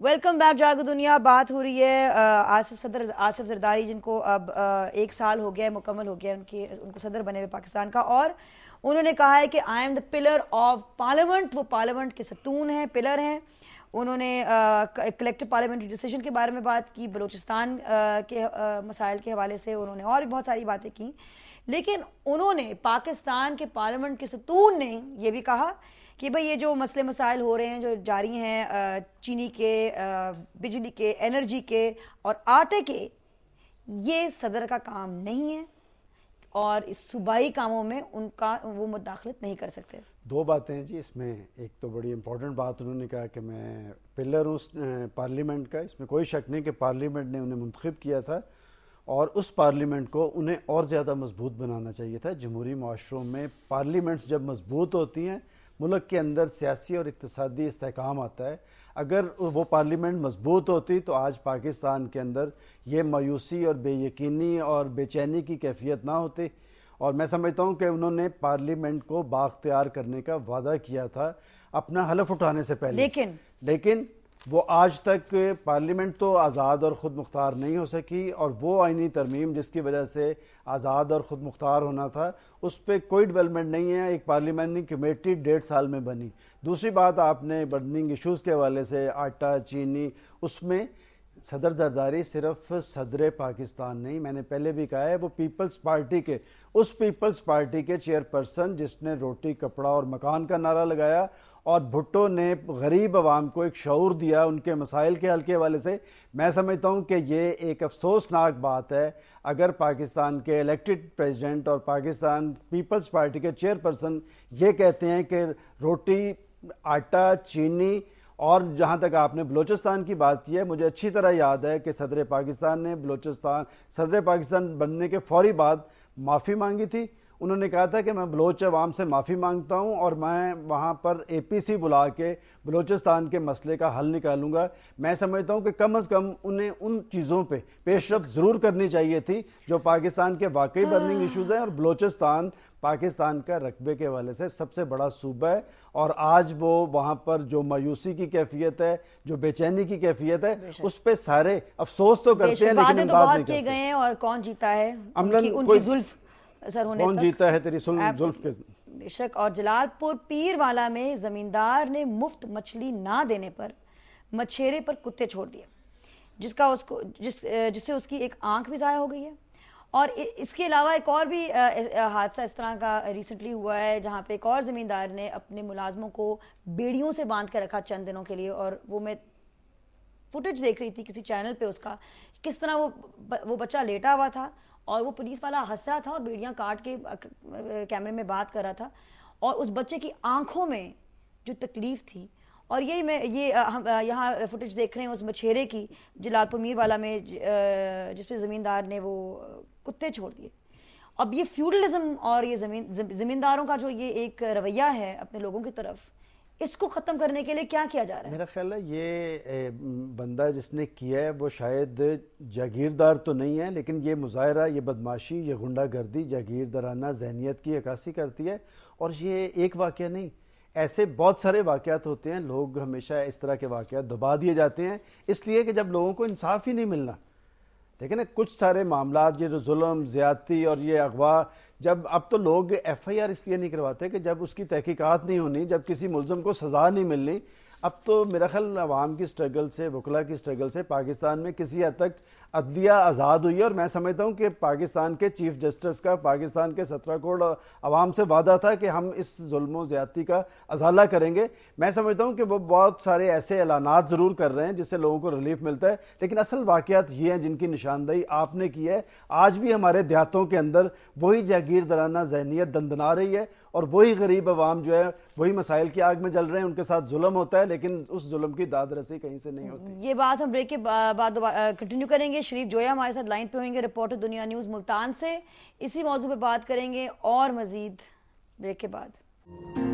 Welcome back جاگو دنیا. بات ہو رہی ہے آصف زرداری جن کو اب 1 سال ہو گیا ہے, مکمل ہو گیا ان کو صدر بنے ہوئے پاکستان کا, اور انہوں نے کہا ہے کہ I am the pillar of parliament. وہ پارلیمنٹ کے ستون ہیں, پلر ہیں. انہوں نے کلیکٹو پارلیمنٹری ڈیسیجن کے بارے میں بات کی, بلوچستان کے مسائل کے حوالے سے انہوں نے اور بھی بہت ساری باتیں کی. لیکن انہوں نے پاکستان کے پارلیمنٹ کے ستون نے یہ بھی کہا کہ بھئی یہ جو مسئلے مسائل ہو رہے ہیں, جو جاری ہیں چینی کے, بجلی کے, انرجی کے اور آٹے کے, یہ صدر کا کام نہیں ہے اور اس صوبائی کاموں میں ان کا وہ مداخلت نہیں کر سکتے. 2 باتیں ہیں جی اس میں. ایک تو بڑی امپورٹنٹ بات انہوں نے کہا کہ میں پلر ہوں پارلیمنٹ کا. اس میں کوئی شک نہیں کہ پارلیمنٹ نے انہیں منتخب کیا تھا اور اس پارلیمنٹ کو انہیں اور زیادہ مضبوط بنانا چاہیے تھا. جمہوری معاشروں میں پارلیمنٹس جب مضبوط ہوتی ہیں, ملک کے اندر سیاسی اور اقتصادی استحکام آتا ہے. اگر وہ پارلیمنٹ مضبوط ہوتی تو آج پاکستان کے اندر یہ مایوسی اور بے یقینی اور بے چینی کی کیفیت نہ ہوتی. اور میں سمجھتا ہوں کہ انہوں نے پارلیمنٹ کو بااختیار کرنے کا وعدہ کیا تھا اپنا حلف اٹھانے سے پہلے, لیکن وہ آج تک پارلیمنٹ تو آزاد اور خود مختار نہیں ہو سکی, اور وہ آئینی ترمیم جس کی وجہ سے آزاد اور خود مختار ہونا تھا اس پہ کوئی ڈیولپمنٹ نہیں ہے. ایک پارلیمنٹری کمیٹی 1.5 سال میں بنی. دوسری بات, آپ نے برننگ ایشوز کے حوالے سے آٹا, چینی, اس میں صدر زرداری صرف صدر پاکستان نہیں, میں نے پہلے بھی کہا ہے, وہ پیپلز پارٹی کے, اس پیپلز پارٹی کے چیئرپرسن جس نے روٹی, کپڑا اور مکان کا نعرہ لگایا, اور بھٹو نے غریب عوام کو ایک شعور دیا ان کے مسائل کے حل کے حوالے سے. میں سمجھتا ہوں کہ یہ ایک افسوسناک بات ہے اگر پاکستان کے الیکٹڈ پریزیڈنٹ اور پاکستان پیپلز پارٹی کے چیئرپرسن یہ کہتے ہیں کہ روٹی, آٹا, چینی, اور جہاں تک آپ نے بلوچستان کی بات کی ہے, مجھے اچھی طرح یاد ہے کہ صدر پاکستان نے صدر پاکستان بننے کے فوری بعد معافی مانگی تھی. انہوں نے کہا تھا کہ میں بلوچ عوام سے معافی مانگتا ہوں اور میں وہاں پر اے پی سی بلا کے بلوچستان کے مسئلے کا حل نکالوں گا. میں سمجھتا ہوں کہ کم از کم انہیں ان چیزوں پہ پیش رفت ضرور کرنی چاہیے تھی جو پاکستان کے واقعی برننگ ایشوز ہیں, اور بلوچستان پاکستان کا رقبے کے حوالے سے سب سے بڑا صوبہ ہے, اور آج وہ وہاں پر جو مایوسی کی کیفیت ہے, جو بے چینی کی کیفیت ہے, اس پہ سارے افسوس تو کرتے ہیں لیکن امداد نہیں کرتے. گئے ہیں اور کون جیتا ہے ان کی زلف اثر ہونے کون جیتا ہے تیری زلف کے. بے شک. اور جلال پور پیر والا میں زمیندار نے مفت مچھلی نہ دینے پر مچھیرے پر کتے چھوڑ دیے, جس سے اس کی ایک آنکھ بھی ضائع ہو گئی ہے. اور اس کے علاوہ ایک اور بھی حادثہ اس طرح کا ریسنٹلی ہوا ہے جہاں پہ ایک اور زمیندار نے اپنے ملازموں کو بیڑیوں سے باندھ کے رکھا چند دنوں کے لیے, اور وہ میں فوٹیج دیکھ رہی تھی کسی چینل پہ اس کا, کس طرح وہ بچہ لیٹا ہوا تھا اور وہ پولیس والا ہنس رہا تھا اور بیڑیاں کاٹ کے کیمرے میں بات کر رہا تھا, اور اس بچے کی آنکھوں میں جو تکلیف تھی. اور ہم یہاں فوٹیج دیکھ رہے ہیں اس مچھیرے کی جلال پور میر والا میں, جس پہ زمیندار نے وہ کتے چھوڑ دیے. اب یہ فیوڈلزم اور یہ زمینداروں کا جو یہ ایک رویہ ہے اپنے لوگوں کی طرف, اس کو ختم کرنے کے لیے کیا کیا جا رہا ہے؟ میرا خیال ہے یہ بندہ جس نے کیا ہے وہ شاید جاگیردار تو نہیں ہے, لیکن یہ مظاہرہ, یہ بدماشی, یہ غنڈہ گردی جاگیردارانہ ذہنیت کی عکاسی کرتی ہے. اور یہ ایک واقعہ نہیں, ایسے بہت سارے واقعات ہوتے ہیں. لوگ ہمیشہ اس طرح کے واقعات دبا دیے جاتے ہیں اس لیے کہ جب لوگوں کو انصاف ہی نہیں ملنا. دیکھیں نا, کچھ سارے معاملات, یہ جو ظلم, زیادتی اور یہ اغوا, جب اب تو لوگ ایف آئی آر اس لیے نہیں کرواتے کہ جب اس کی تحقیقات نہیں ہونی, جب کسی ملزم کو سزا نہیں ملنی. اب تو میرا خیال عوام کی سٹرگل سے, وکلا کی سٹرگل سے پاکستان میں کسی حد تک عدلیہ آزاد ہوئی ہے. اور میں سمجھتا ہوں کہ پاکستان کے چیف جسٹس کا پاکستان کے 17 کروڑ عوام سے وعدہ تھا کہ ہم اس ظلم و زیادتی کا ازالہ کریں گے. میں سمجھتا ہوں کہ وہ بہت سارے ایسے اعلانات ضرور کر رہے ہیں جس سے لوگوں کو ریلیف ملتا ہے, لیکن اصل واقعات یہ ہیں جن کی نشاندہی آپ نے کی ہے. آج بھی ہمارے دیہاتوں کے اندر وہی جاگیردارانہ ذہنیت دندنا رہی ہے, اور وہی غریب عوام جو ہے وہی مسائل کی آگ میں جل رہے ہیں, ان کے ساتھ ظلم ہوتا ہے لیکن اس ظلم کی داد رسی کہیں سے نہیں ہوتی. یہ بات ہم بریک کے بعد کنٹینیو کریں گے. شریف جویا ہمارے ساتھ لائن پہ ہوئیں گے, رپورٹر دنیا نیوز ملتان سے. اسی موضوع پہ بات کریں گے اور مزید بریک کے بعد.